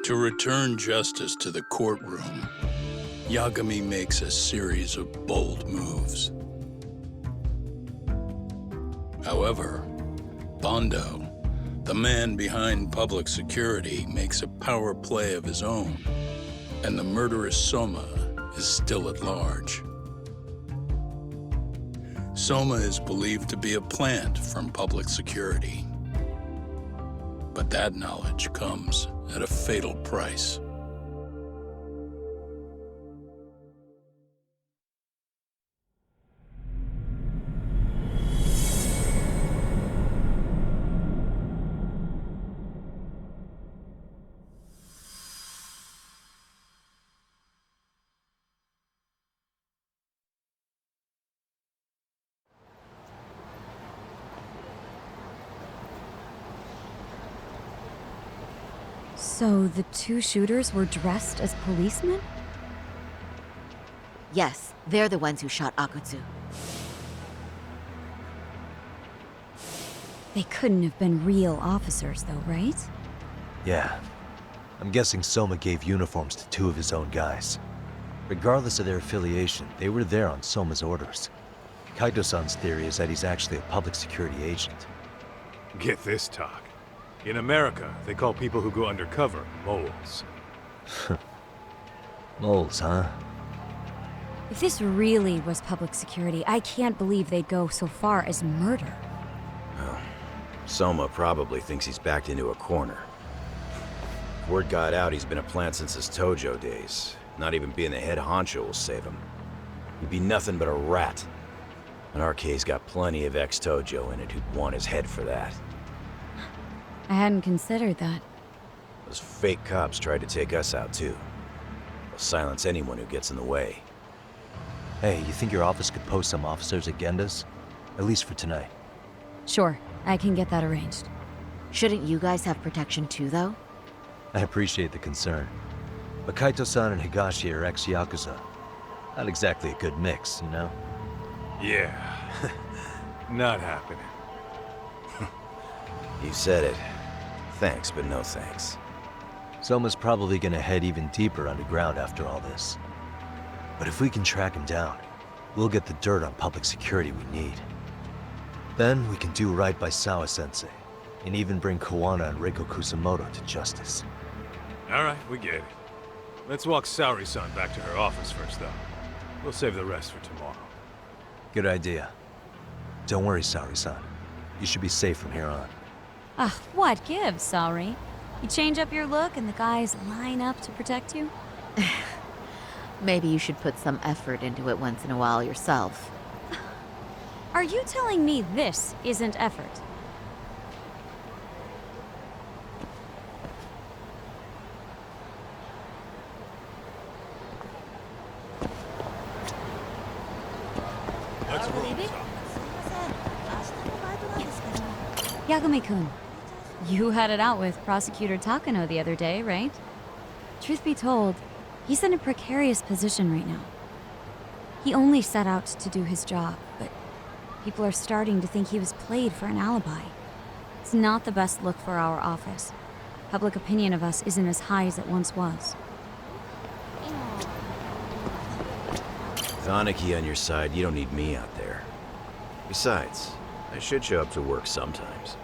To return justice to the courtroom, Yagami makes a series of bold moves. However, Bondo, the man behind public security, makes a power play of his own, and the murderous Soma is still at large. Soma is believed to be a plant from public security. But that knowledge comes at a fatal price. So the two shooters were dressed as policemen? Yes, they're the ones who shot Akutsu. They couldn't have been real officers though, right? Yeah. I'm guessing Soma gave uniforms to two of his own guys. Regardless of their affiliation, they were there on Soma's orders. Kaito-san's theory is that he's actually a public security agent. Get this, talk. In America, they call people who go undercover moles. Moles, huh? If this really was public security, I can't believe they'd go so far as murder. Well, Soma probably thinks he's backed into a corner. Word got out he's been a plant since his Tojo days. Not even being the head honcho will save him. He'd be nothing but a rat. And RK's got plenty of ex-Tojo in it who'd want his head for that. I hadn't considered that. Those fake cops tried to take us out too. They'll silence anyone who gets in the way. Hey, you think your office could post some officers at Genda's? At least for tonight. Sure, I can get that arranged. Shouldn't you guys have protection too, though? I appreciate the concern. But Kaito-san and Higashi are ex-Yakuza. Not exactly a good mix, you know? Yeah. Not happening. You said it. Thanks, but no thanks. Soma's probably gonna head even deeper underground after all this. But if we can track him down, we'll get the dirt on public security we need. Then we can do right by Sawa-sensei, and even bring Kawana and Reiko Kusamoto to justice. Alright, we get it. Let's walk Saori-san back to her office first, though. We'll save the rest for tomorrow. Good idea. Don't worry, Saori-san. You should be safe from here on. What gives, sorry? You change up your look and the guys line up to protect you? Maybe you should put some effort into it once in a while yourself. Are you telling me this isn't effort? Let's roll. Yagami-kun, you had it out with Prosecutor Takano the other day, right? Truth be told, he's in a precarious position right now. He only set out to do his job, but people are starting to think he was played for an alibi. It's not the best look for our office. Public opinion of us isn't as high as it once was. With Aniki on your side, you don't need me out there. Besides, I should show up to work sometimes.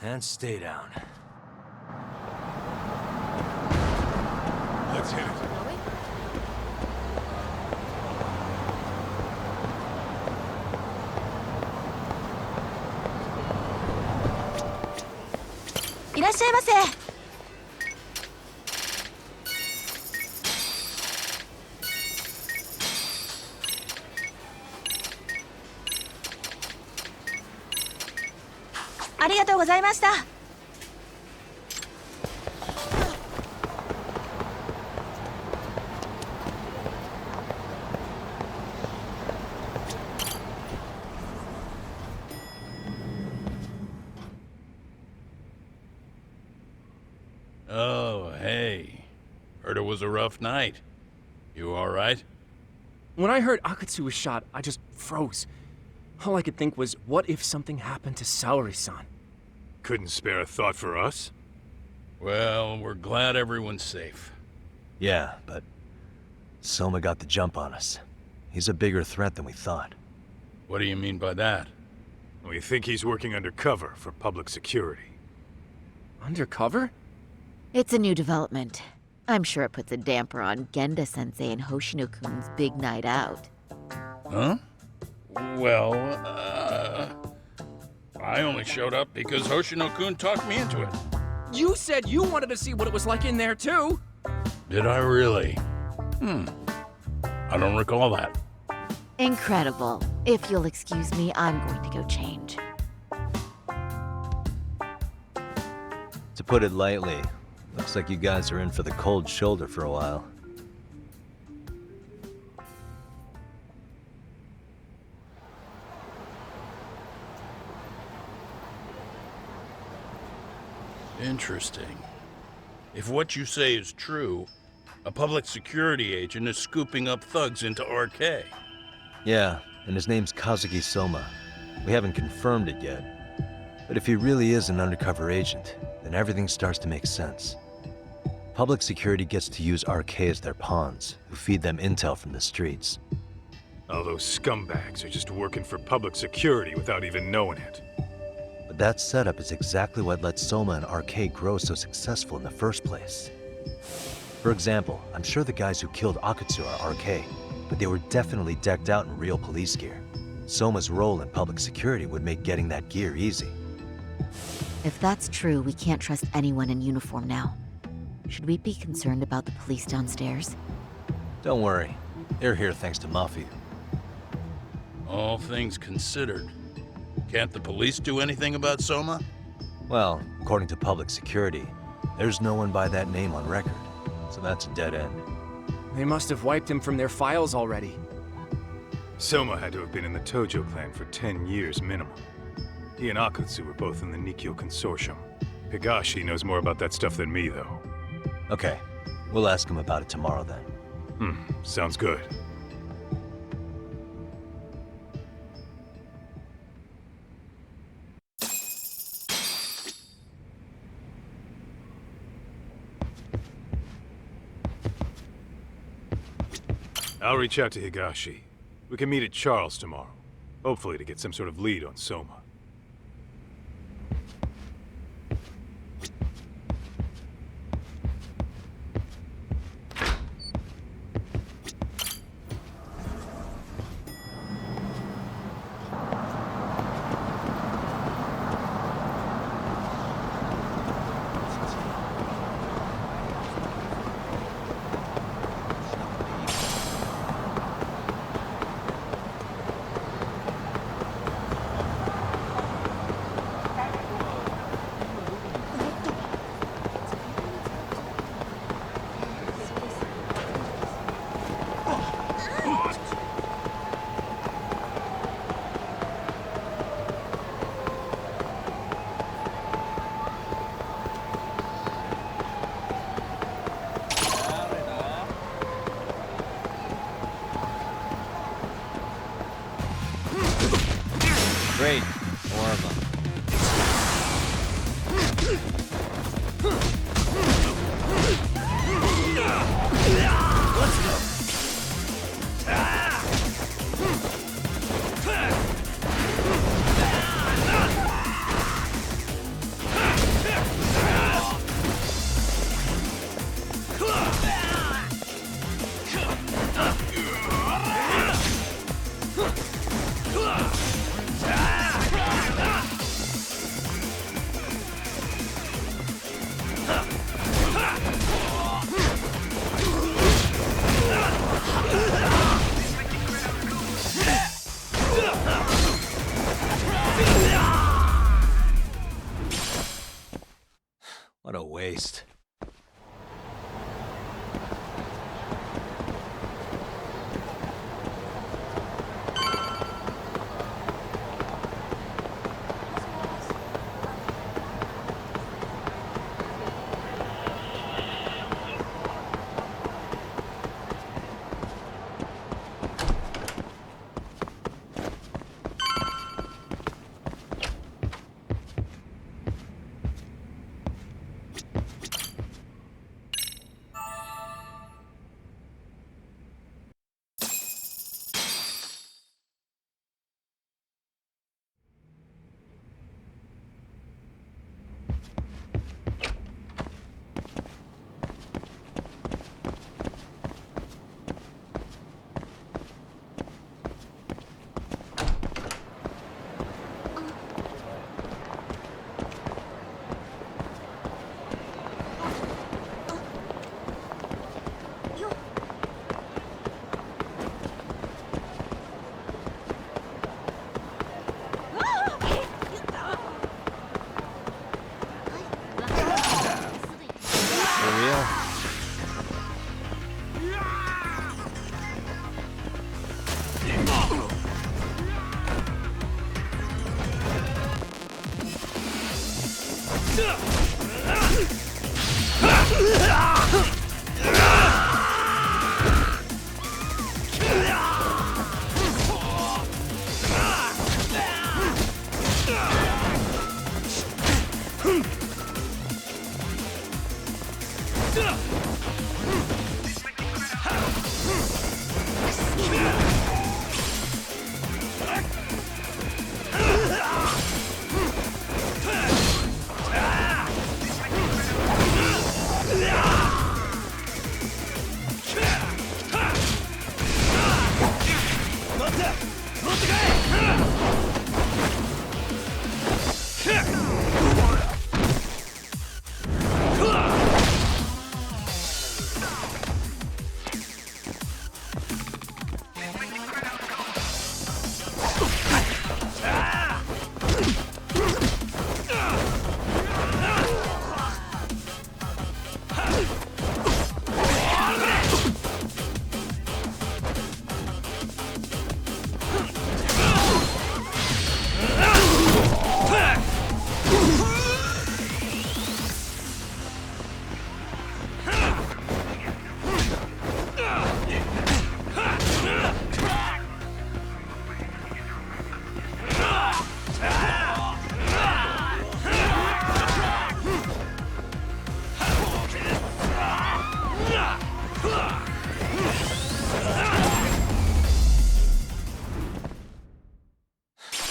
And stay down. Let's hit it.いらっしゃいませ。ありがとうございました。Oh, hey. Heard it was a rough night. You all right? When I heard Akatsu was shot, I just froze. All I could think was, what if something happened to Saori-san? Couldn't spare a thought for us? Well, we're glad everyone's safe. Yeah, but Soma got the jump on us. He's a bigger threat than we thought. What do you mean by that? We think he's working undercover for public security. Undercover? It's a new development. I'm sure it puts a damper on Genda-sensei and Hoshino-kun's big night out. Huh? Well, I only showed up because Hoshino-kun talked me into it. You said you wanted to see what it was like in there, too! Did I really? I don't recall that. Incredible. If you'll excuse me, I'm going to go change. To put it lightly, looks like you guys are in for the cold shoulder for a while. Interesting. If what you say is true, a public security agent is scooping up thugs into RK. Yeah, and his name's Kazuki Soma. We haven't confirmed it yet. But if he really is an undercover agent, then everything starts to make sense. Public security gets to use RK as their pawns, who feed them intel from the streets. All those scumbags are just working for public security without even knowing it. But that setup is exactly what let Soma and RK grow so successful in the first place. For example, I'm sure the guys who killed Akatsu are RK, but they were definitely decked out in real police gear. Soma's role in public security would make getting that gear easy. If that's true, we can't trust anyone in uniform now. Should we be concerned about the police downstairs? Don't worry, they're here thanks to Mafia. All things considered, can't the police do anything about Soma? Well, according to public security, there's no one by that name on record, so that's a dead end. They must have wiped him from their files already. Soma had to have been in the Tojo clan for 10 years minimum. He and Akatsu were both in the Nikkyo Consortium. Higashi knows more about that stuff than me, though. Okay, we'll ask him about it tomorrow then. Sounds good. I'll reach out to Higashi. We can meet at Charles tomorrow. Hopefully to get some sort of lead on Soma. What a waste. For real?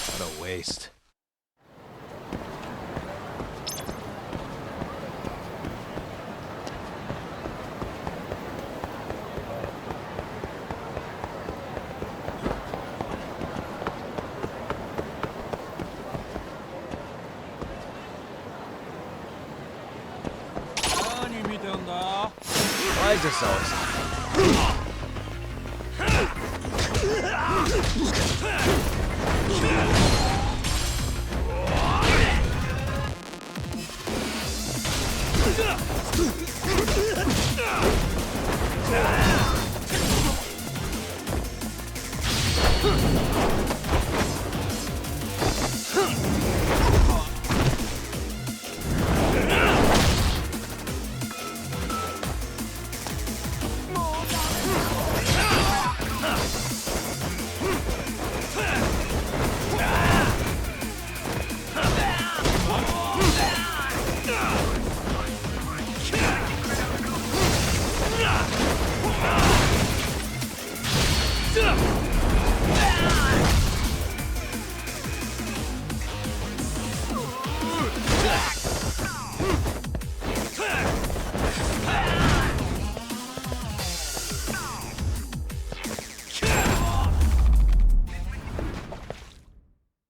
What a waste. Why is this always happening?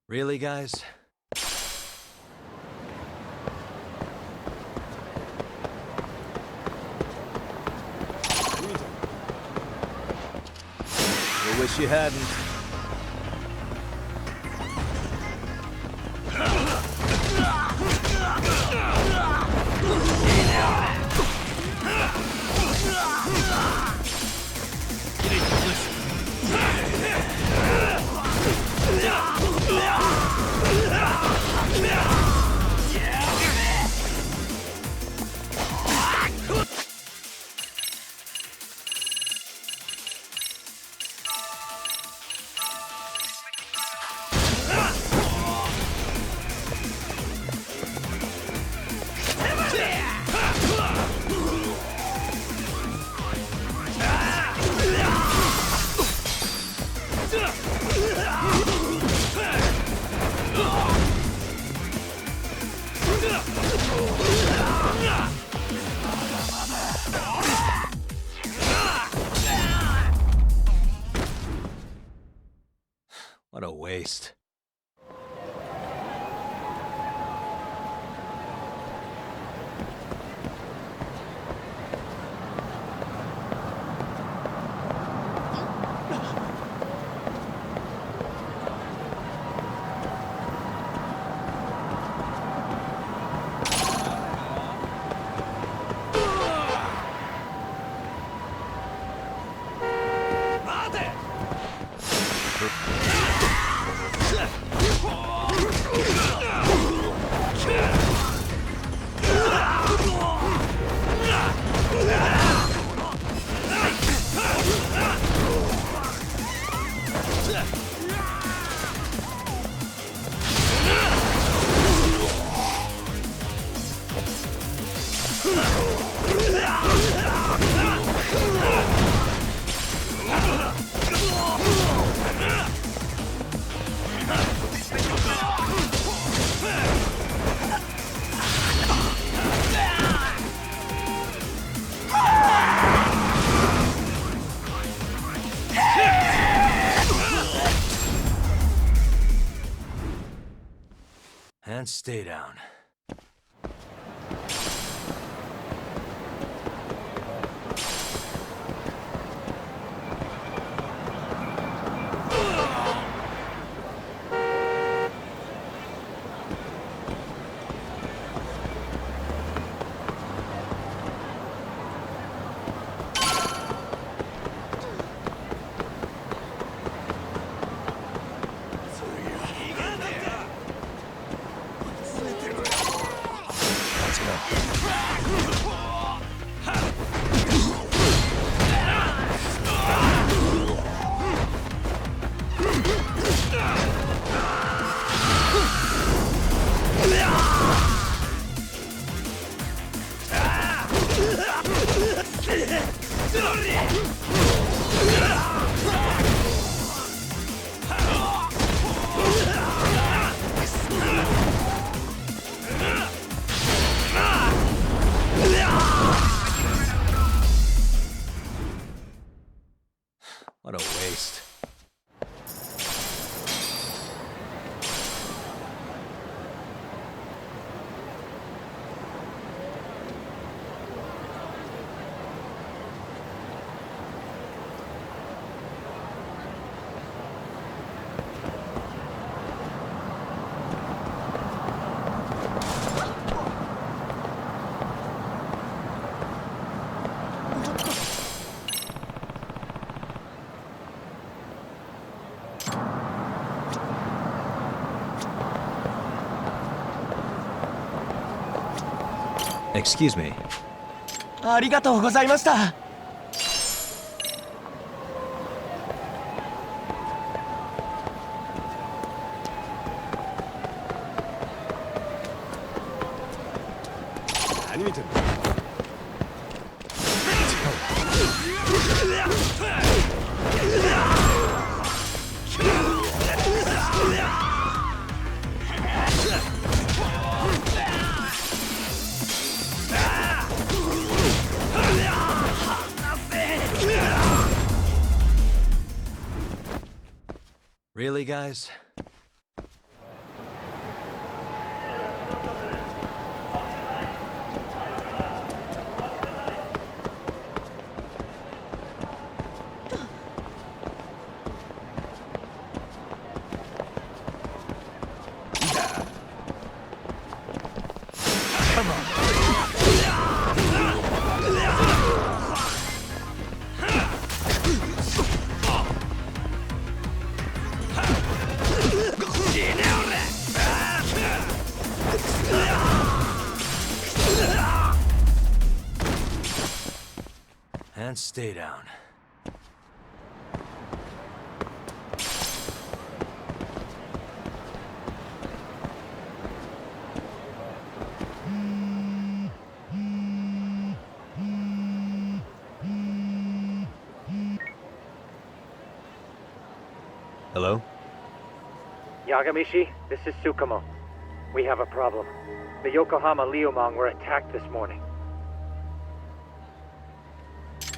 Really, guys? I wish you hadn't. What a waste. And stay down. What a waste. Excuse me. ありがとうございました。何見てるの？ Really, guys? Come on. And stay down. Hello? Yagamishi, this is Tsukumo. We have a problem. The Yokohama Liumang were attacked this morning.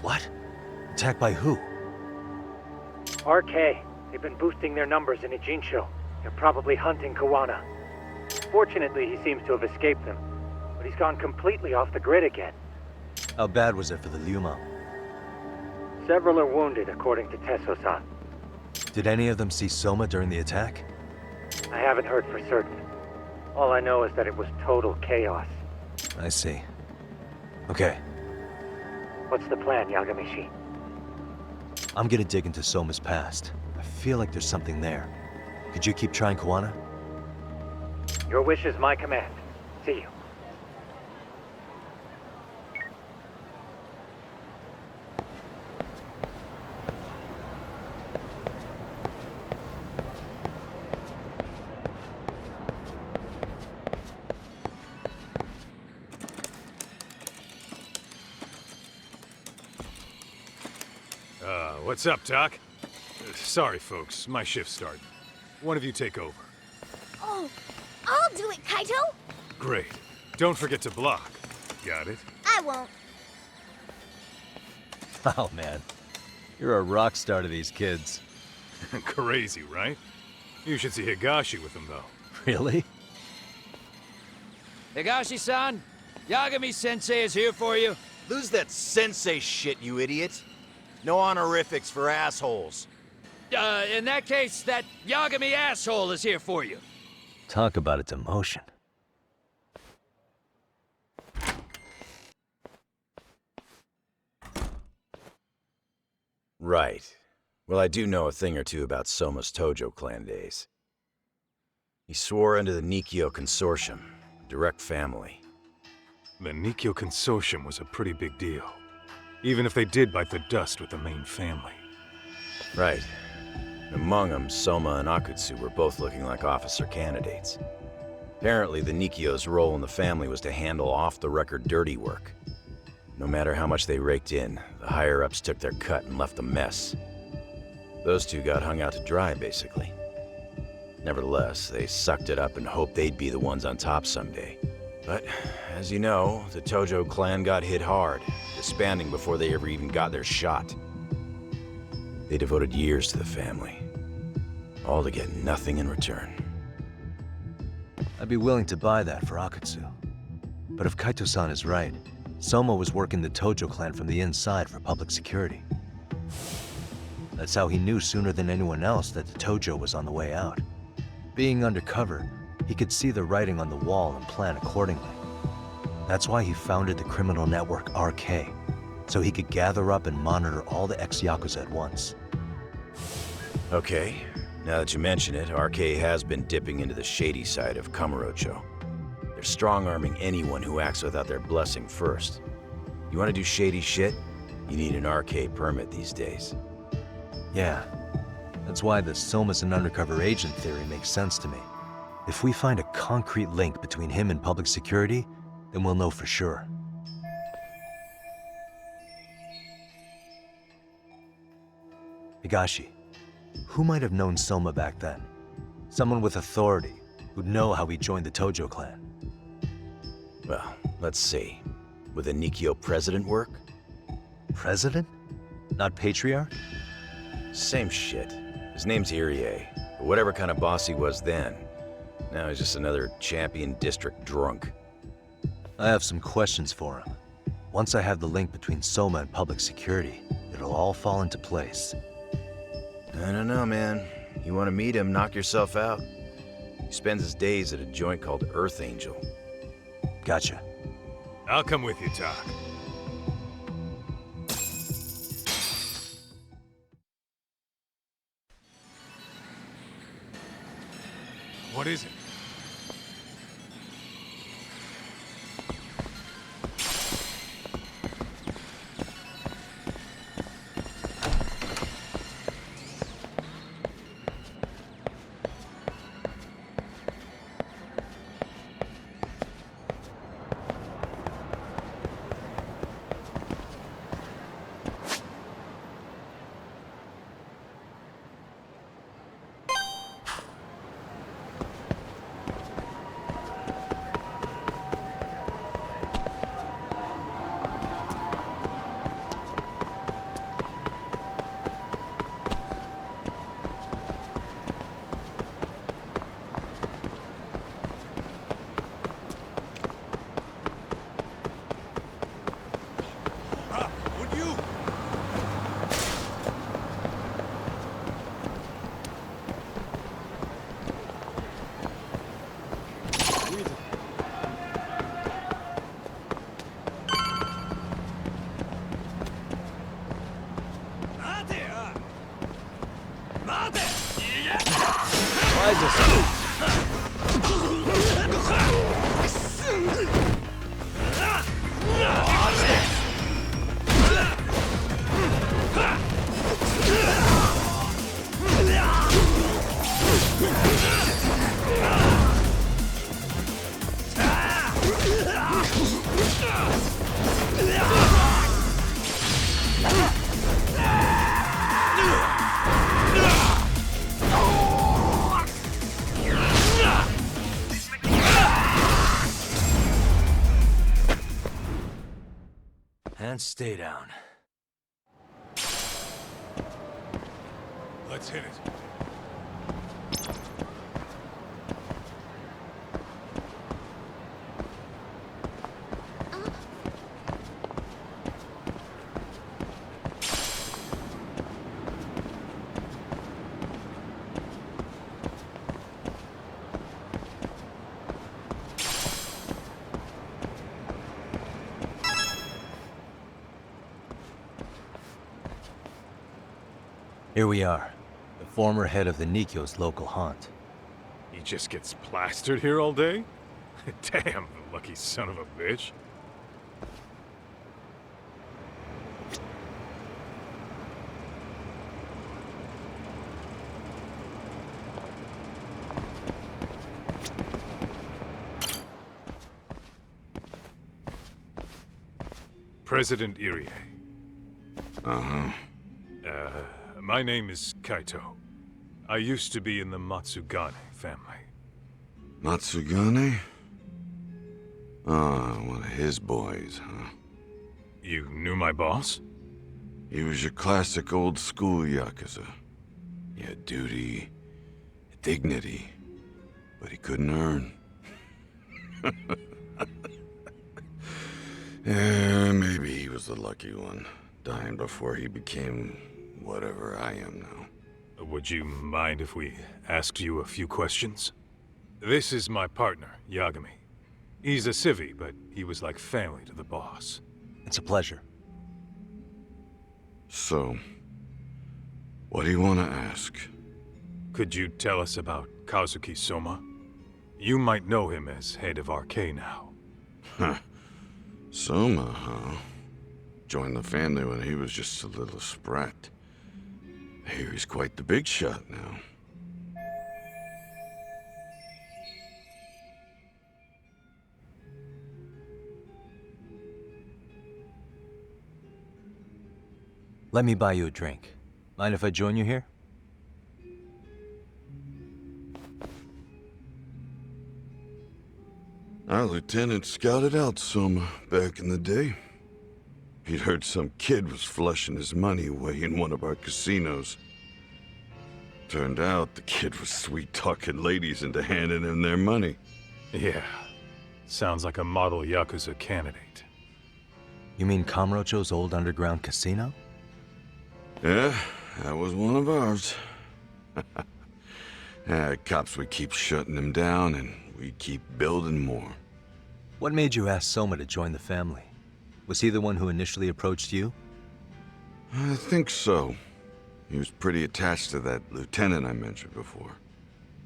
What? Attacked by who? RK. They've been boosting their numbers in Ijinsho. They're probably hunting Kawana. Fortunately, he seems to have escaped them, but he's gone completely off the grid again. How bad was it for the Liuma? Several are wounded, according to Tesso-san. Did any of them see Soma during the attack? I haven't heard for certain. All I know is that it was total chaos. I see. Okay, What's the plan, Yagamishi? I'm gonna dig into Soma's past. I feel like there's something there. Could you keep trying Kawana? Your wish is my command. See you. What's up, Doc? Sorry, folks. My shift started. One of you take over. Oh, I'll do it, Kaito! Great. Don't forget to block. Got it? I won't. Oh man, you're a rock star to these kids. Crazy, right? You should see Higashi with them, though. Really? Higashi-san, Yagami-sensei is here for you. Lose that sensei shit, you idiot. No honorifics for assholes. In that case, that Yagami asshole is here for you. Talk about a demotion. Right. Well, I do know a thing or two about Soma's Tojo clan days. He swore under the Nikkyo Consortium, direct family. The Nikkyo Consortium was a pretty big deal. Even if they did bite the dust with the main family. Right. Among them, Soma and Akutsu were both looking like officer candidates. Apparently, the Nikkyo's role in the family was to handle off-the-record dirty work. No matter how much they raked in, the higher-ups took their cut and left a mess. Those two got hung out to dry, basically. Nevertheless, they sucked it up and hoped they'd be the ones on top someday. But, as you know, the Tojo clan got hit hard, disbanding before they ever even got their shot. They devoted years to the family, all to get nothing in return. I'd be willing to buy that for Akutsu. But if Kaito-san is right, Soma was working the Tojo clan from the inside for public security. That's how he knew sooner than anyone else that the Tojo was on the way out. Being undercover, he could see the writing on the wall and plan accordingly. That's why he founded the criminal network RK, so he could gather up and monitor all the ex-Yakuza at once. Okay, now that you mention it, RK has been dipping into the shady side of Kamurocho. They're strong-arming anyone who acts without their blessing first. You want to do shady shit? You need an RK permit these days. Yeah, that's why the Soma's an undercover agent theory makes sense to me. If we find a concrete link between him and public security, then we'll know for sure. Higashi, who might have known Soma back then? Someone with authority, who'd know how he joined the Tojo clan. Well, let's see. Would the Nikkyo president work? President? Not patriarch? Same shit. His name's Irie, but whatever kind of boss he was then, now he's just another champion district drunk. I have some questions for him. Once I have the link between Soma and public security, it'll all fall into place. I don't know, man. You want to meet him, knock yourself out. He spends his days at a joint called Earth Angel. Gotcha. I'll come with you, Doc. What is it? And stay down. Let's hit it. Here we are, the former head of the Nikkyo's local haunt. He just gets plastered here all day? Damn, the lucky son of a bitch. President Irie. Uh-huh. My name is Kaito. I used to be in the Matsugane family. Matsugane? Ah, one of his boys, huh? You knew my boss? He was your classic old-school Yakuza. He had duty, dignity, but he couldn't earn. Yeah, maybe he was the lucky one, dying before he became whatever I am now. Would you mind if we asked you a few questions? This is my partner, Yagami. He's a civvy, but he was like family to the boss. It's a pleasure. So, what do you want to ask? Could you tell us about Kazuki Soma? You might know him as head of RK now. Huh. Soma, huh? Joined the family when he was just a little sprat. I hear he's quite the big shot now. Let me buy you a drink. Mind if I join you here? Our lieutenant scouted out Soma back in the day. He'd heard some kid was flushing his money away in one of our casinos. Turned out the kid was sweet-talking ladies into handing him their money. Yeah. Sounds like a model Yakuza candidate. You mean Kamurocho's old underground casino? Yeah, that was one of ours. Cops would keep shutting him down, and we'd keep building more. What made you ask Soma to join the family? Was he the one who initially approached you? I think so. He was pretty attached to that lieutenant I mentioned before.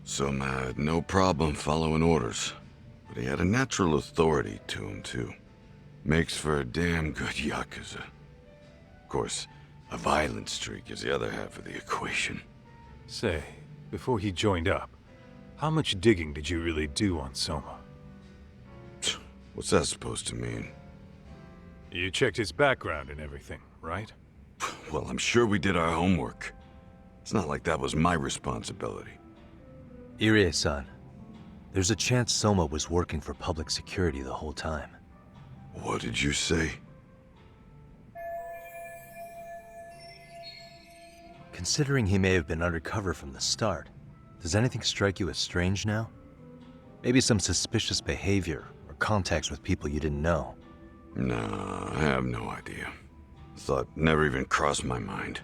Soma had no problem following orders, but he had a natural authority to him, too. Makes for a damn good Yakuza. Of course, a violent streak is the other half of the equation. Say, before he joined up, how much digging did you really do on Soma? What's that supposed to mean? You checked his background and everything, right? Well, I'm sure we did our homework. It's not like that was my responsibility. Irie-san, there's a chance Soma was working for public security the whole time. What did you say? Considering he may have been undercover from the start, does anything strike you as strange now? Maybe some suspicious behavior or contacts with people you didn't know? No, I have no idea. Thought never even crossed my mind.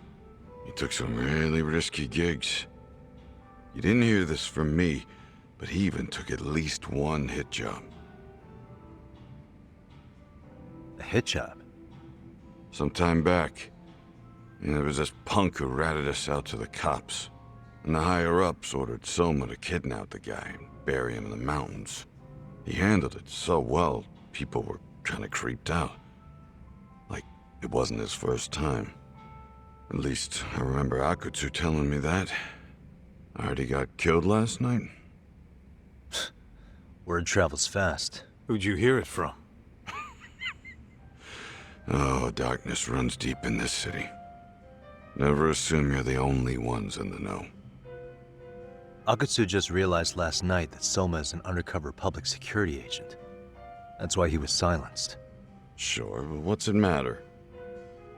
He took some really risky gigs. You didn't hear this from me, but he even took at least one hit job. A hit job? Some time back, there was this punk who ratted us out to the cops. And the higher-ups ordered Soma to kidnap the guy and bury him in the mountains. He handled it so well, people were kind of creeped out. Like, it wasn't his first time. At least, I remember Akutsu telling me that. I heard he got killed last night. Word travels fast. Who'd you hear it from? Oh, darkness runs deep in this city. Never assume you're the only ones in the know. Akatsu just realized last night that Soma is an undercover public security agent. That's why he was silenced. Sure, but what's it matter?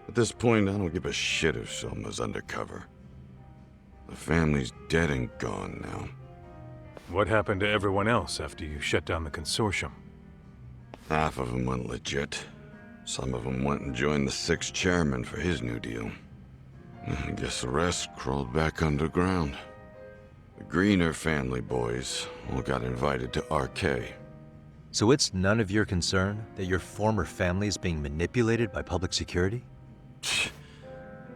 At this point, I don't give a shit if Soma's undercover. The family's dead and gone now. What happened to everyone else after you shut down the consortium? Half of them went legit. Some of them went and joined the sixth chairman for his new deal. I guess the rest crawled back underground. The Greener family boys all got invited to RK. So it's none of your concern that your former family is being manipulated by public security?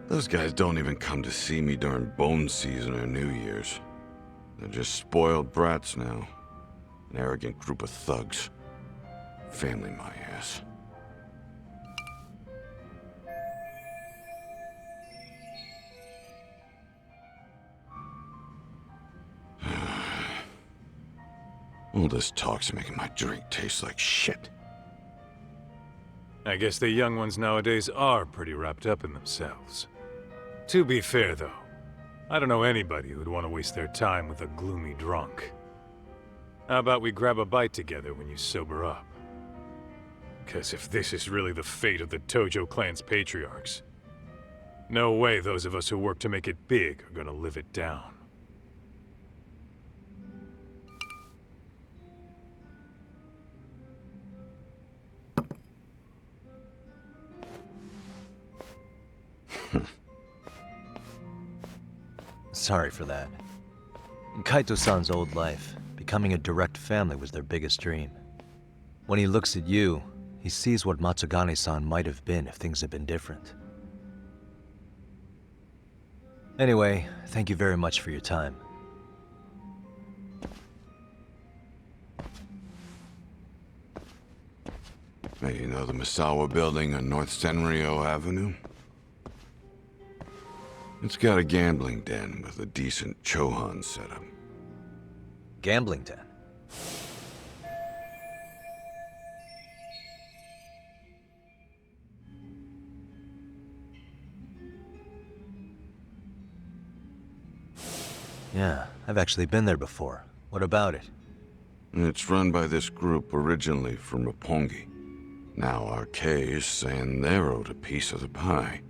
Those guys don't even come to see me during bone season or New Year's. They're just spoiled brats now. An arrogant group of thugs. Family my ass. All this talk's making my drink taste like shit. I guess the young ones nowadays are pretty wrapped up in themselves. To be fair, though, I don't know anybody who'd want to waste their time with a gloomy drunk. How about we grab a bite together when you sober up? 'Cause if this is really the fate of the Tojo clan's patriarchs, no way those of us who work to make it big are gonna live it down. Sorry for that. In Kaito-san's old life, becoming a direct family was their biggest dream. When he looks at you, he sees what Matsugane-san might have been if things had been different. Anyway, thank you very much for your time. Hey, you know the Misawa building on North Senryo Avenue? It's got a gambling den with a decent Chohan setup. Gambling den? Yeah, I've actually been there before. What about it? It's run by this group originally from Roppongi. Now RK is saying they're owed a piece of the pie.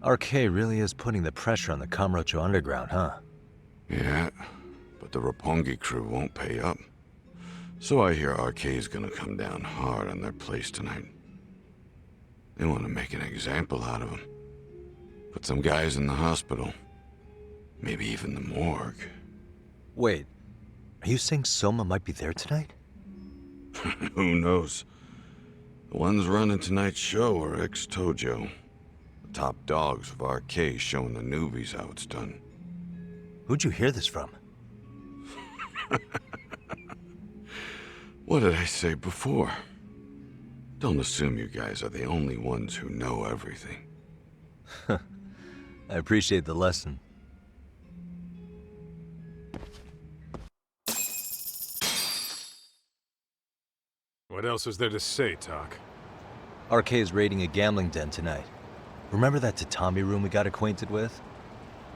RK really is putting the pressure on the Kamurocho Underground, huh? Yeah, but the Roppongi crew won't pay up. So I hear RK's gonna come down hard on their place tonight. They want to make an example out of them. Put some guys in the hospital. Maybe even the morgue. Wait, are you saying Soma might be there tonight? Who knows? The ones running tonight's show are ex-Tojo. The top dogs of RK showing the newbies how it's done. Who'd you hear this from? What did I say before? Don't assume you guys are the only ones who know everything. I appreciate the lesson. What else is there to say, Tak? RK is raiding a gambling den tonight. Remember that tatami room we got acquainted with?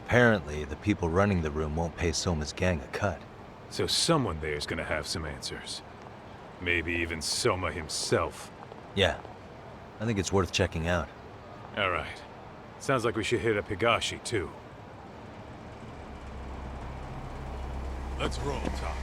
Apparently, the people running the room won't pay Soma's gang a cut. So someone there's gonna have some answers. Maybe even Soma himself. Yeah, I think it's worth checking out. Alright. Sounds like we should hit up Higashi, too. Let's roll, Tak.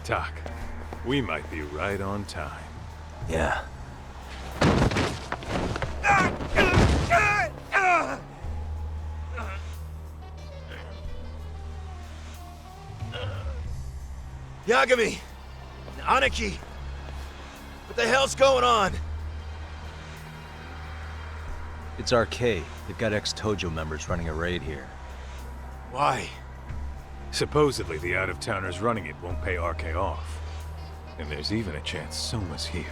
Tak, we might be right on time. Yeah. Yagami! Aniki! What the hell's going on? It's RK. They've got ex-Tojo members running a raid here. Why? Supposedly the out-of-towners running it won't pay RK off. And there's even a chance Soma's here.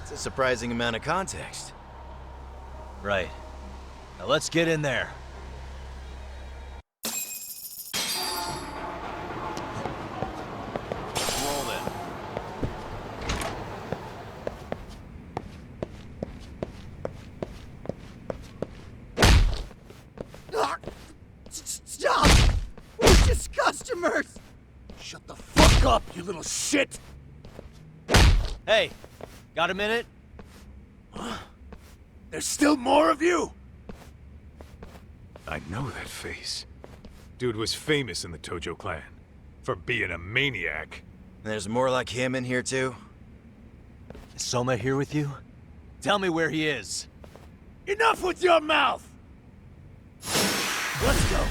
It's a surprising amount of context. Right. Now let's get in there. Roll then. Stop! We're just customers! Shut the fuck up, you little shit! Hey, got a minute? There's still more of you? I know that face. Dude was famous in the Tojo clan. For being a maniac. There's more like him in here too? Is Soma here with you? Tell me where he is. Enough with your mouth! Let's go.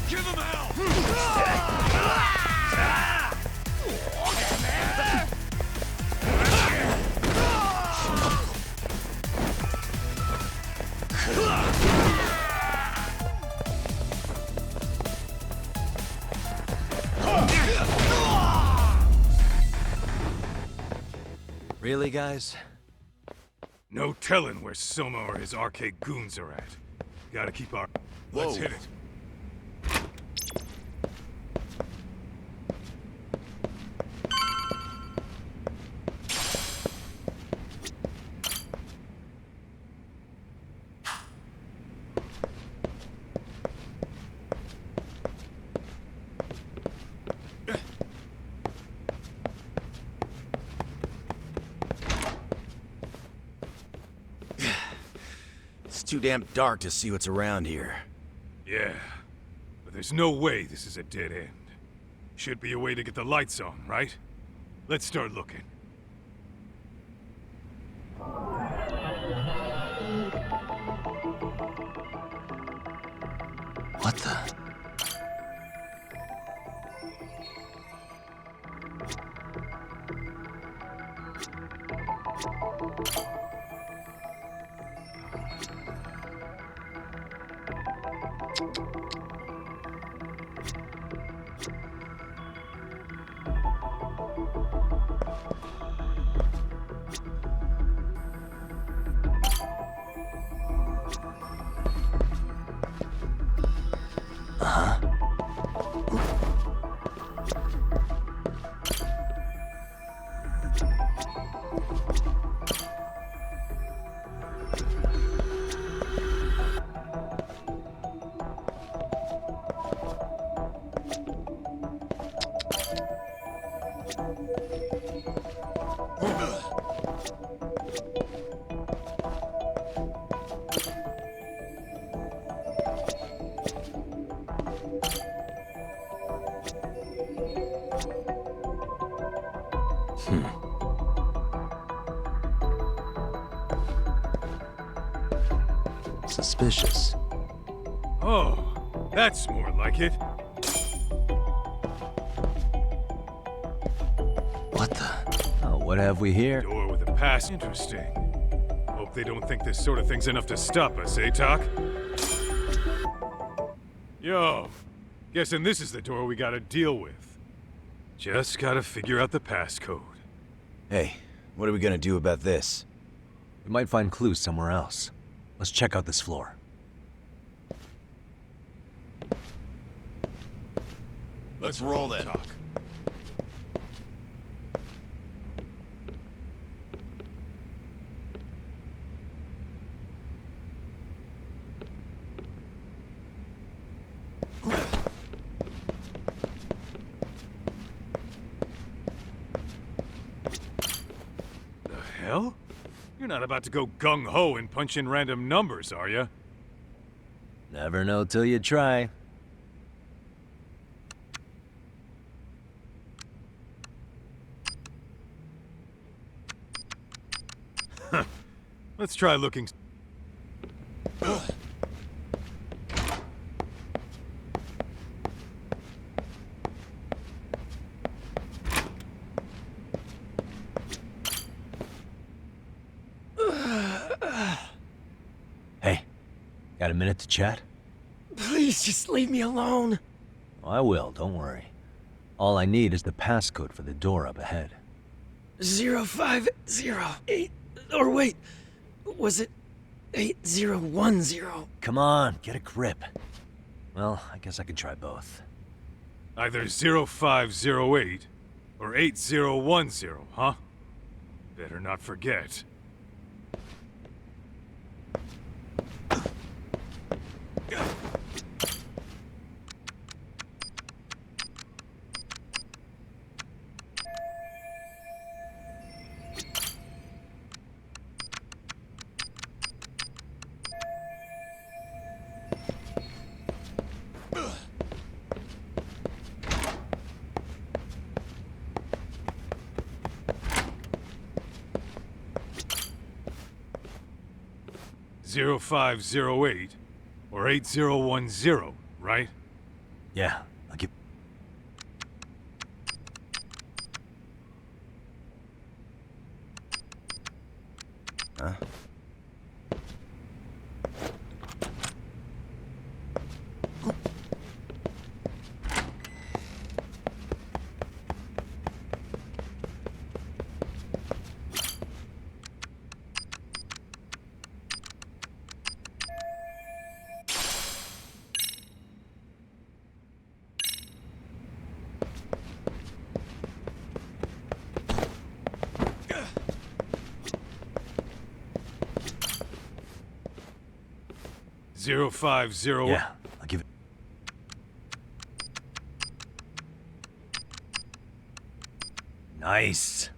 Give him hell! Really, guys? No telling where Soma or his RK goons are at. Gotta keep our... Let's hit it. It's too damn dark to see what's around here. Yeah, but there's no way this is a dead end. Should be a way to get the lights on, right? Let's start looking. What the? Suspicious. Oh, that's more like it. What the? Oh, what have we here? Door with a pass. Interesting. Hope they don't think this sort of thing's enough to stop us, eh, Tak? Yo, guessing this is the door we gotta deal with. Just gotta figure out the passcode. Hey, what are we gonna do about this? We might find clues somewhere else. Let's check out this floor. Let's roll then. The hell? You're not about to go gung-ho and punch in random numbers, are you? Never know till you try. Let's try looking... Hey, got a minute to chat? Please, just leave me alone. I will, don't worry. All I need is the passcode for the door up ahead. 0508... Or wait, was it 8010? Come on, get a grip. Well, I guess I can try both. Either 0508 or 8010, huh? Better not forget. Zero 0508 or 8010, right? Yeah, I'll give... Huh? Zero 0508. Yeah, I'll give it... Nice.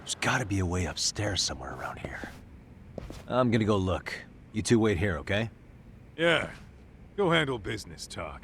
There's gotta be a way upstairs somewhere around here. I'm gonna go look. You two wait here, okay? Yeah. Go handle business talk.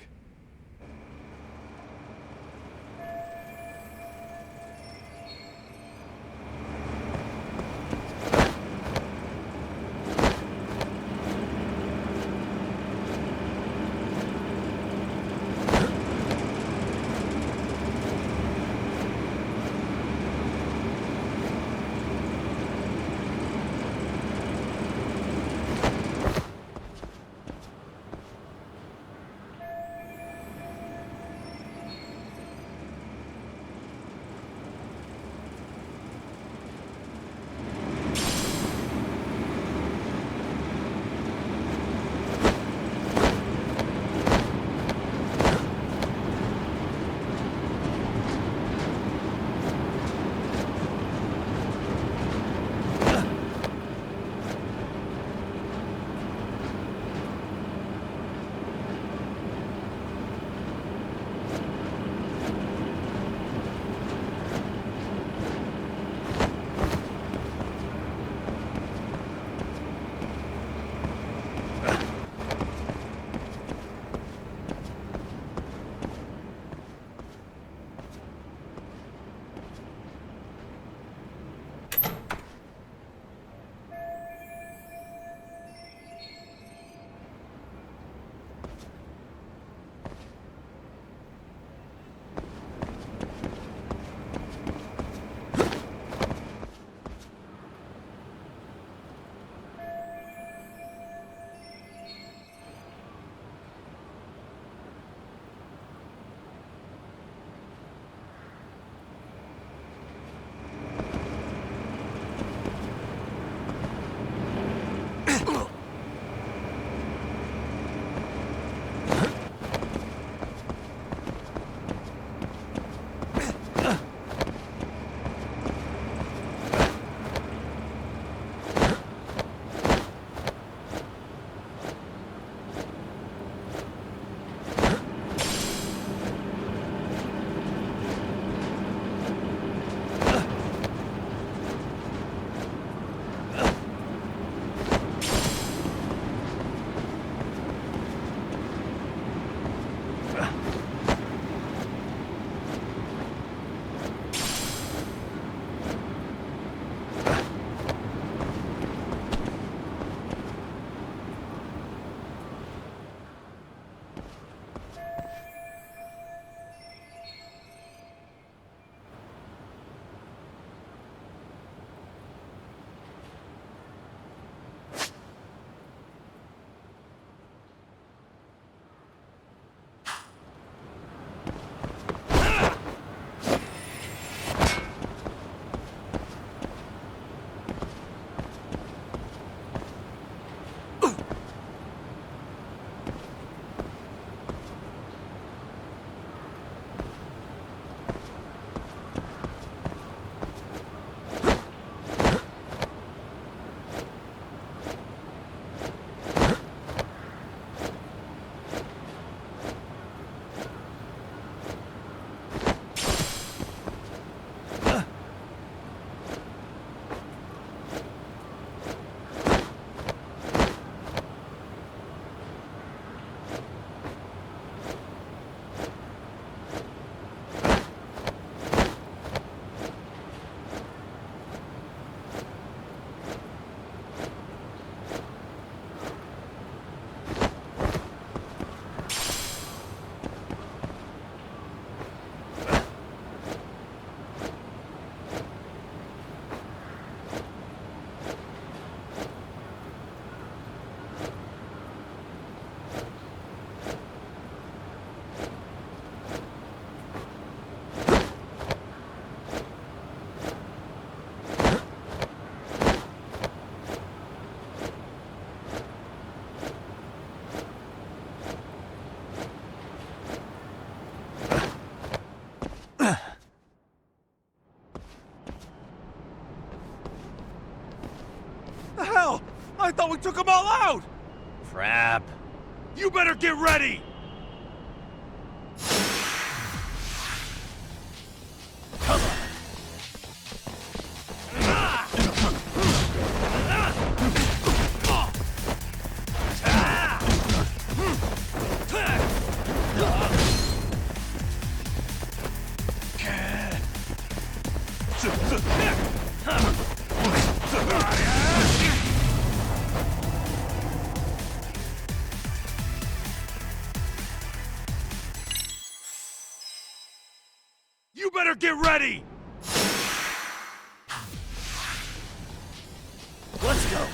thought we took them all out! Crap. You better get ready! You better get ready! Let's go.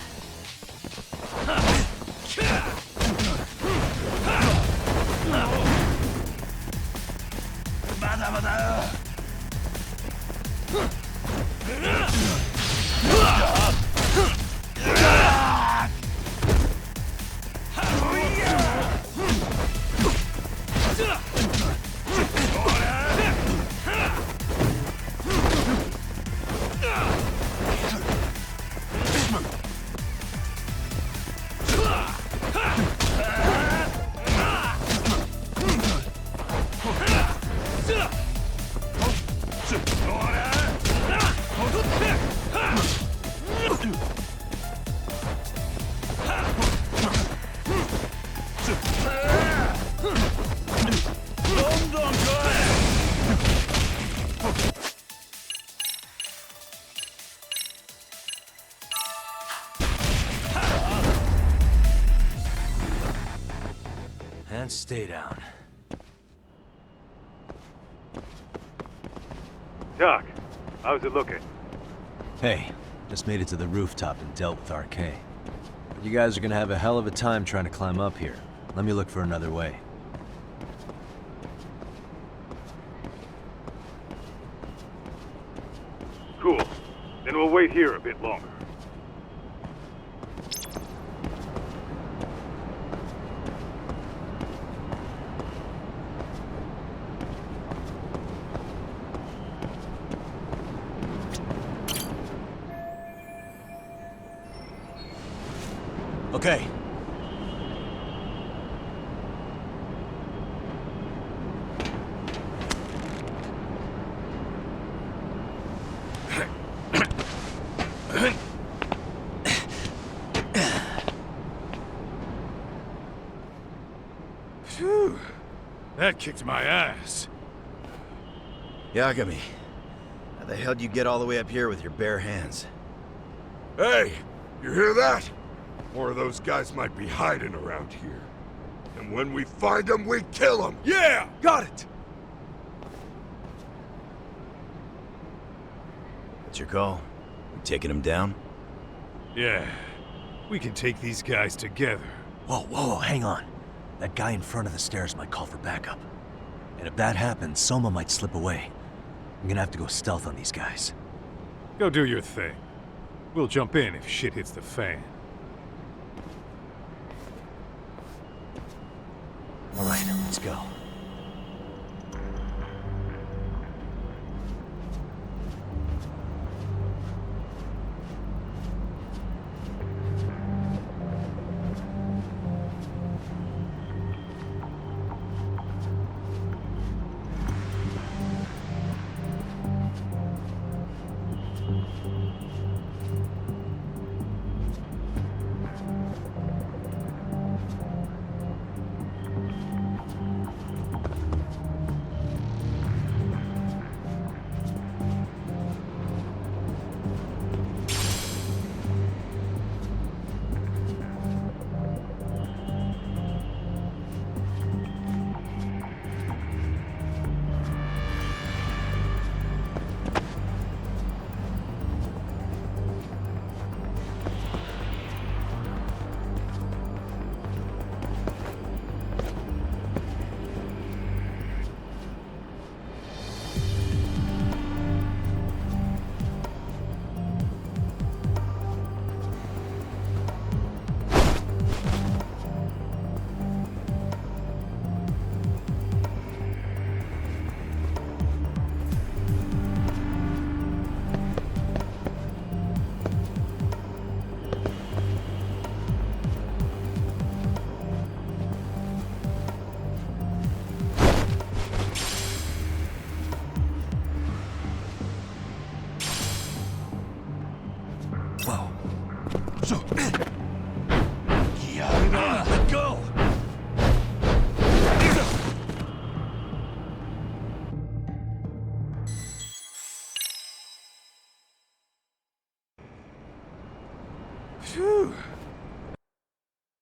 And stay down. Doc, how's it looking? Hey, just made it to the rooftop and dealt with RK. But you guys are gonna have a hell of a time trying to climb up here. Let me look for another way. Cool. Then we'll wait here a bit longer. Okay. Phew. That kicked my ass. Yagami, how the hell do you get all the way up here with your bare hands? Hey, you hear that? More of those guys might be hiding around here. And when we find them, we kill them! Yeah! Got it! What's your call? We taking them down? Yeah. We can take these guys together. Whoa, hang on. That guy in front of the stairs might call for backup. And if that happens, Soma might slip away. I'm gonna have to go stealth on these guys. Go do your thing. We'll jump in if shit hits the fan. All right, let's go.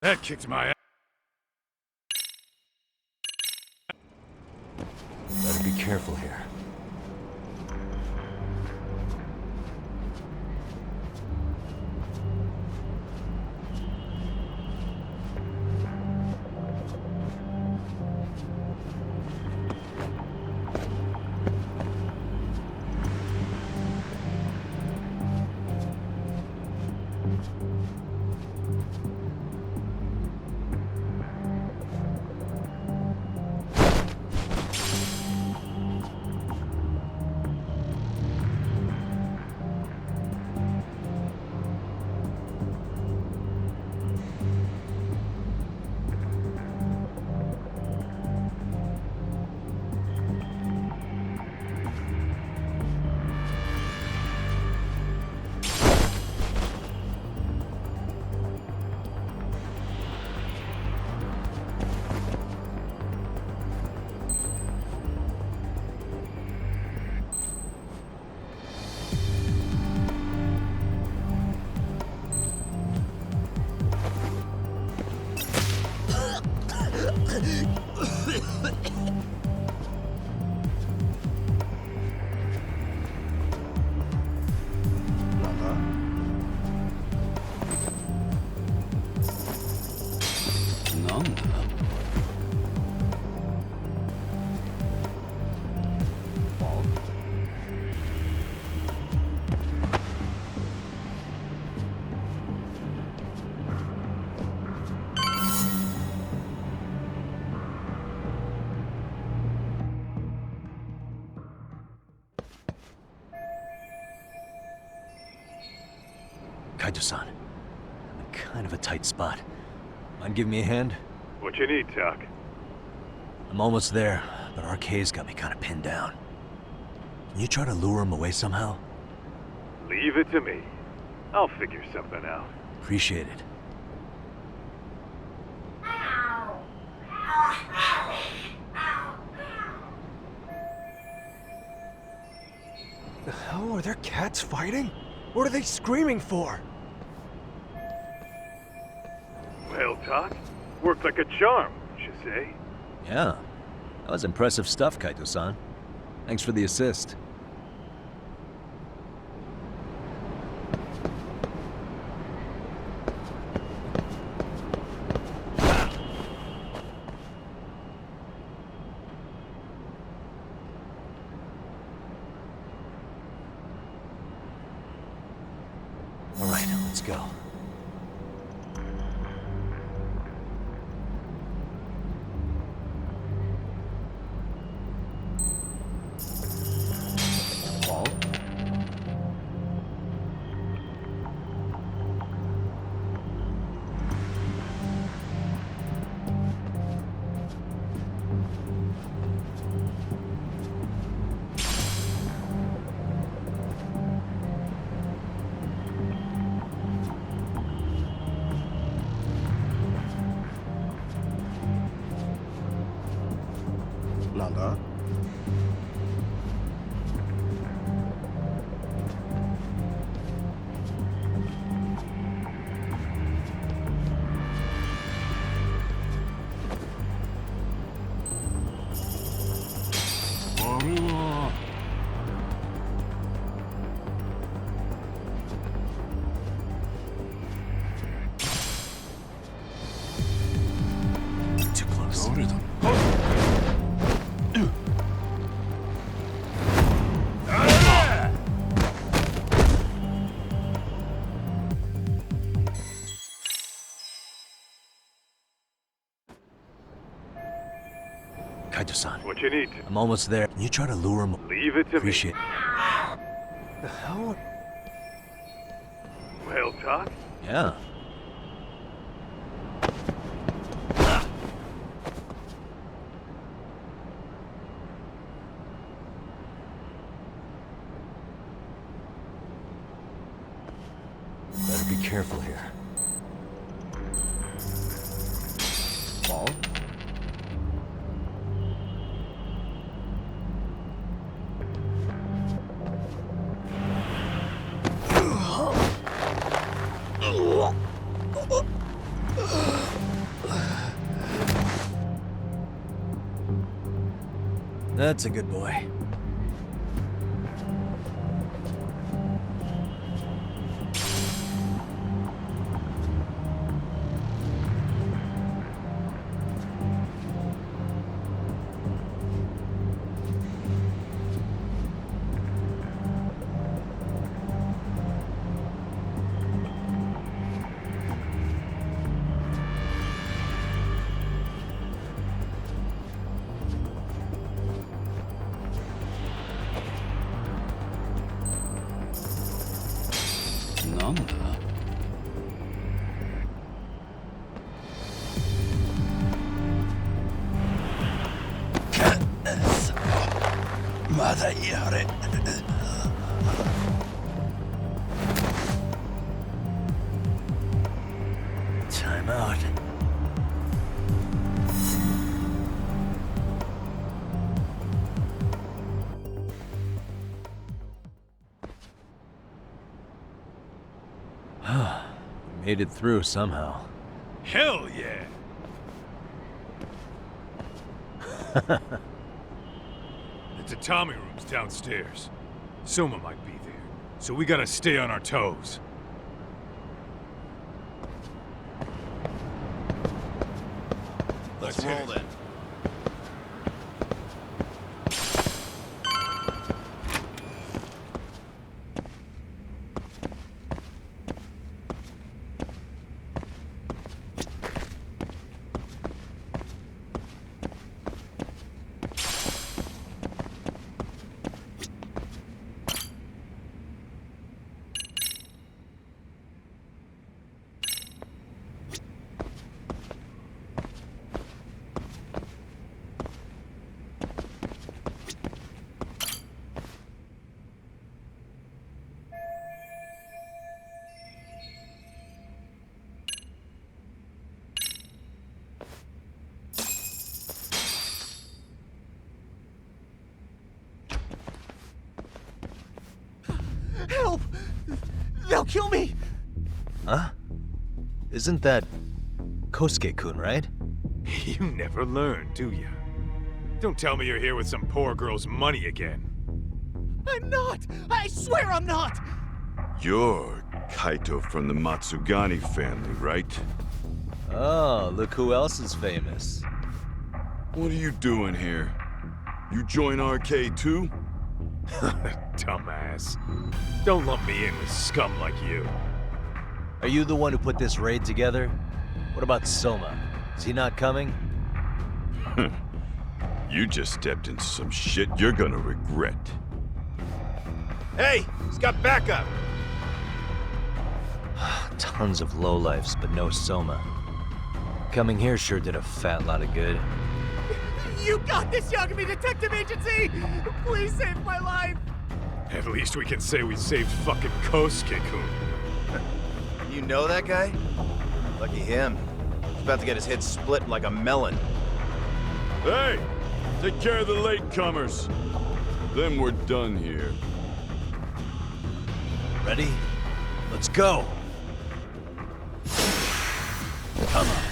That kicked my ass. Better be careful here. Kaito-san, I'm in kind of a tight spot. Mind giving me a hand? What you need, Doc? I'm almost there, but RK's got me kind of pinned down. Can you try to lure him away somehow? Leave it to me. I'll figure something out. Appreciate it. The hell? Are there cats fighting? What are they screaming for? Well, Doc, worked like a charm, wouldn't you say? Yeah, that was impressive stuff, Kaito-san. Thanks for the assist. All right, let's go. Wall? Nanda? Too close. Kaito-san, What you need? I'm almost there. Can you try to lure him? Leave it to Appreciate me. The hell? Well, Doc, Yeah. Better be careful here. Ball? That's a good boy. Time out. Made it through somehow. Hell yeah! The Tommy room's downstairs. Soma might be there, so we gotta stay on our toes. Let's roll then. Help! They'll kill me! Huh? Isn't that Kosuke-kun, right? You never learn, do you? Don't tell me you're here with some poor girl's money again. I'm not! I swear I'm not! You're Kaito from the Matsugani family, right? Oh, look who else is famous. What are you doing here? You join RK too? Dumbass. Don't lump me in with scum like you. Are you the one who put this raid together? What about Soma? Is he not coming? You just stepped into some shit you're gonna regret. Hey! He's got backup! Tons of lowlifes, but no Soma. Coming here sure did a fat lot of good. You got this, Yagami Detective Agency! Please save my life! At least we can say we saved fucking Kosuke-kun. You know that guy? Lucky him. He's about to get his head split like a melon. Hey! Take care of the latecomers. Then we're done here. Ready? Let's go! Come on.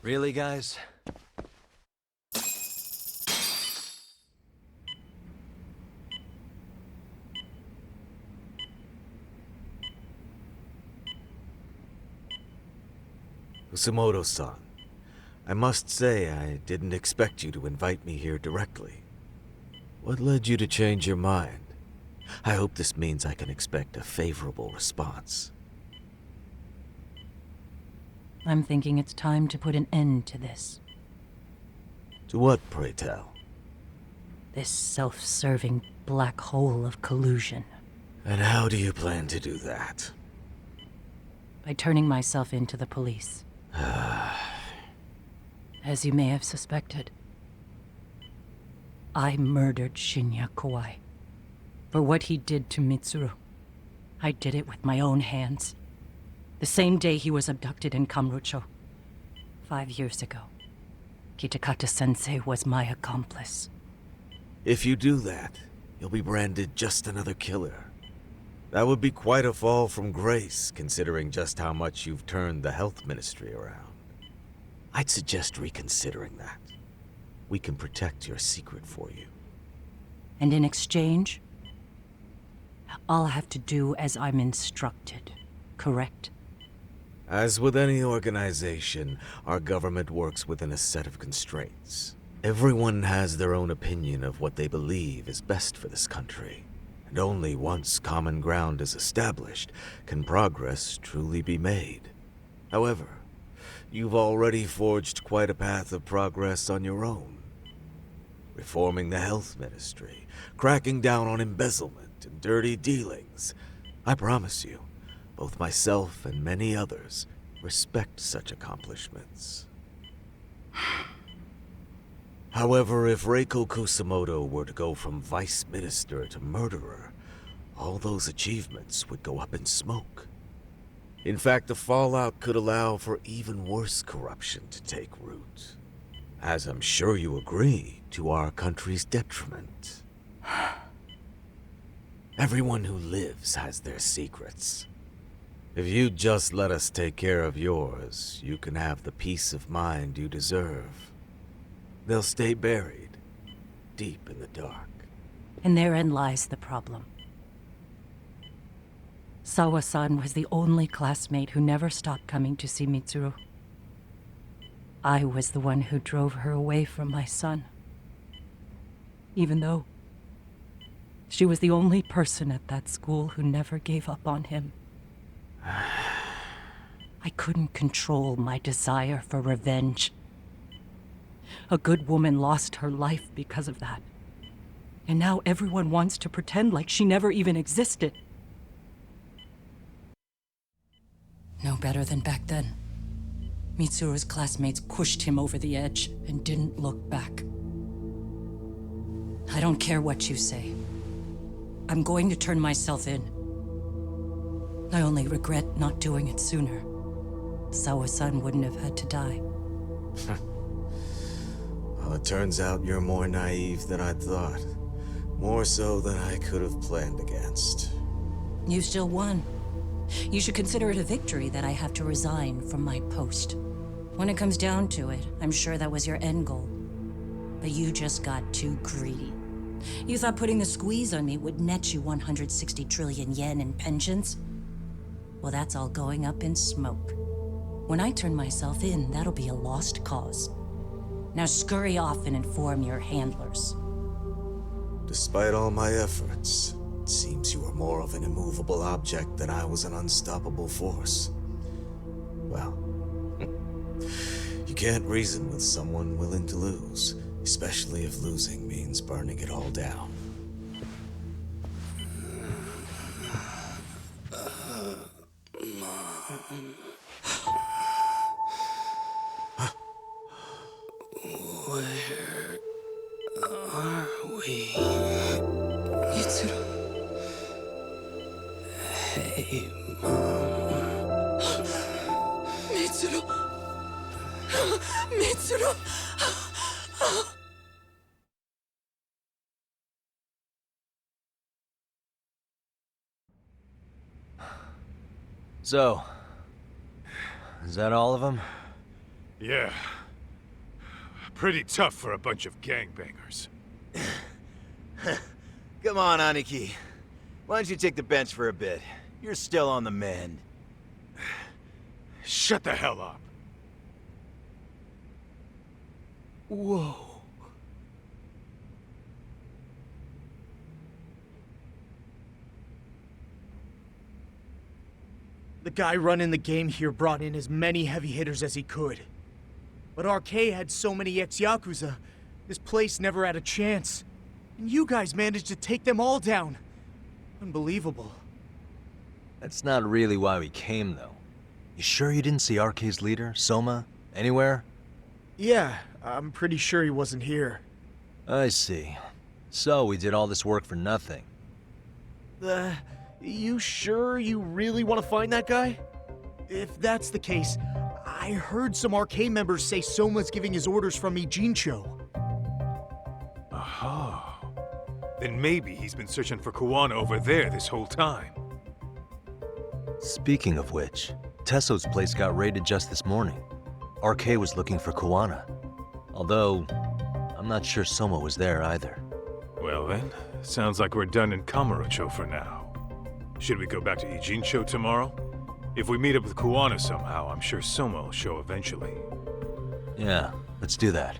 Really, guys? Kusumoto-san, I must say I didn't expect you to invite me here directly. What led you to change your mind? I hope this means I can expect a favorable response. I'm thinking it's time to put an end to this. To what, pray tell? This self-serving black hole of collusion. And how do you plan to do that? By turning myself in to the police. As you may have suspected, I murdered Shinya Kawai. For what he did to Mitsuru. I did it with my own hands. The same day he was abducted in Kamurocho. 5 years ago. Kitakata-sensei was my accomplice. If you do that, you'll be branded just another killer. That would be quite a fall from grace, considering just how much you've turned the health ministry around. I'd suggest reconsidering that. We can protect your secret for you. And in exchange, I'll have to do as I'm instructed, correct? As with any organization, our government works within a set of constraints. Everyone has their own opinion of what they believe is best for this country. And only once common ground is established can progress truly be made. However, you've already forged quite a path of progress on your own. Reforming the health ministry, cracking down on embezzlement and dirty dealings. I promise you, both myself and many others respect such accomplishments. However, if Reiko Kusumoto were to go from vice minister to murderer, all those achievements would go up in smoke. In fact, the fallout could allow for even worse corruption to take root. As I'm sure you agree, to our country's detriment. Everyone who lives has their secrets. If you'd just let us take care of yours, you can have the peace of mind you deserve. They'll stay buried, deep in the dark. And therein lies the problem. Sawa-san was the only classmate who never stopped coming to see Mitsuru. I was the one who drove her away from my son. Even though she was the only person at that school who never gave up on him. I couldn't control my desire for revenge. A good woman lost her life because of that. And now everyone wants to pretend like she never even existed. No better than back then. Mitsuru's classmates pushed him over the edge and didn't look back. I don't care what you say. I'm going to turn myself in. I only regret not doing it sooner. Sawa-san wouldn't have had to die. Well, it turns out you're more naive than I thought. More so than I could have planned against. You still won. You should consider it a victory that I have to resign from my post. When it comes down to it, I'm sure that was your end goal. But you just got too greedy. You thought putting the squeeze on me would net you 160 trillion yen in pensions? Well, that's all going up in smoke. When I turn myself in, that'll be a lost cause. Now scurry off and inform your handlers. Despite all my efforts, it seems you were more of an immovable object than I was an unstoppable force. Well, you can't reason with someone willing to lose, especially if losing means burning it all down. Where are we? Mitsuru. Hey, Mom. Mitsuru! Mitsuru! So, is that all of them? Yeah, Pretty tough for a bunch of gangbangers. Come on, Aniki. Why don't you take the bench for a bit? You're still on the mend. Shut the hell up. Whoa. The guy running the game here brought in as many heavy hitters as he could. But RK had so many ex-Yakuza, this place never had a chance. And you guys managed to take them all down. Unbelievable. That's not really why we came, though. You sure you didn't see RK's leader, Soma, anywhere? Yeah, I'm pretty sure he wasn't here. I see. So we did all this work for nothing. You sure you really want to find that guy? If that's the case, I heard some RK members say Soma's giving his orders from Ijincho. Aha. Then maybe he's been searching for Kuwana over there this whole time. Speaking of which, Tesso's place got raided just this morning. RK was looking for Kuwana. Although, I'm not sure Soma was there either. Well then, sounds like we're done in Kamurocho for now. Should we go back to Ijincho tomorrow? If we meet up with Kuwana somehow, I'm sure Soma will show eventually. Yeah, let's do that.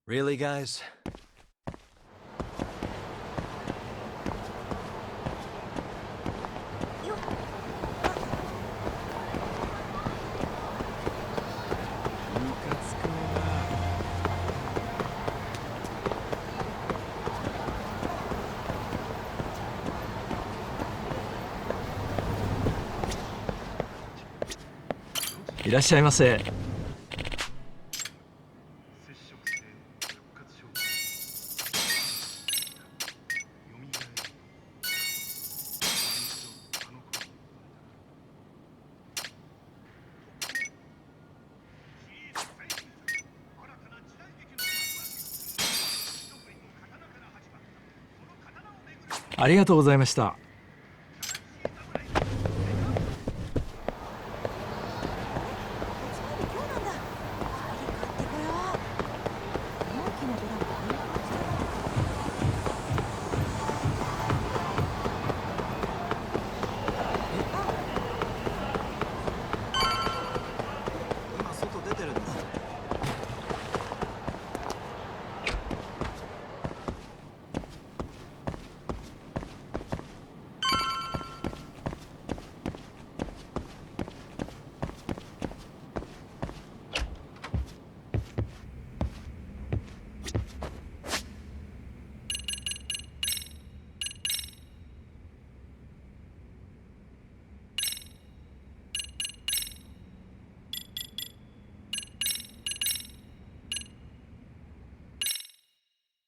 Really, guys?いらっしゃいませ。ありがとうございました。